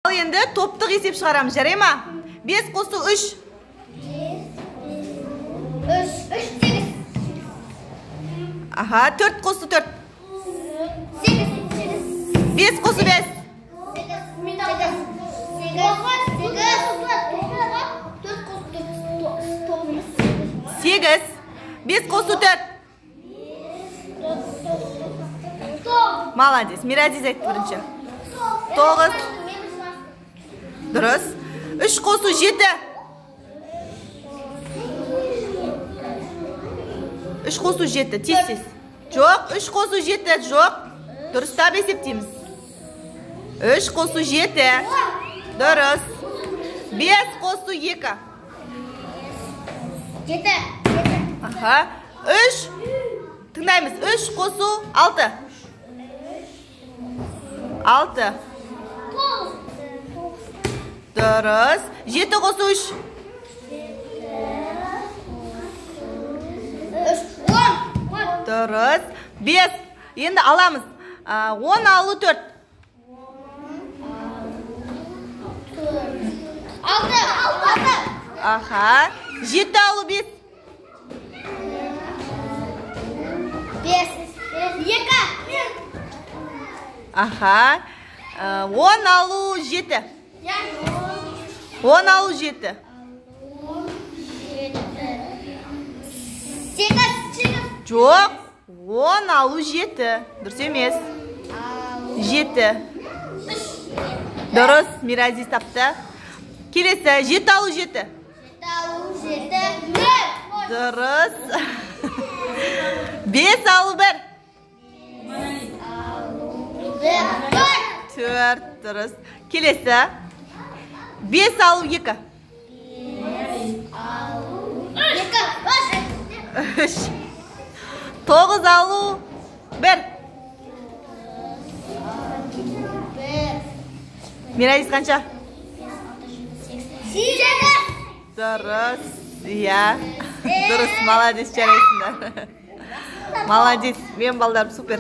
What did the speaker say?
Енді топтық есеп шығарамыз, жарай ма? 5 қосу 3. 8. Аха, 4 қосу 4. 5 қосу 5. 8. 5 қосу 4. Молодец. Миразиз айтты бірінші. 9. Дұрыс. 3 қосу 7. 3 қосу 7. Тез. Жоқ. 3 қосу 7. Жоқ. Дұрыстап есептейміз. 3 қосу 7. Дұрыс. 5 қосу 2. 7. Аха. 3. Тыңдаймыз. 3 қосу 6. 6. Дұрыс. 7 қосу 3. 10. Дұрыс. 5. Енді аламыз. 10 алу 4. 6. Аха. 7 алу 5. 5. 2. Аха. 10 алу 7. 10 алу 7. 8. Жоқ. 10 алу 7. Дұрыс емес. 7. Дұрыс. Миразиз тапты. Келесі. 7 алу 7. 7. Дұрыс. 5 алу 1. 4. Дұрыс. Келесі. 5 алу 2. 3. 9 алу 1. Миразиз қанша? 7. Дұрыс. Иә. Дұрыс. Молодец, жарайсыңдар. Молодец. Мен балдарым супер.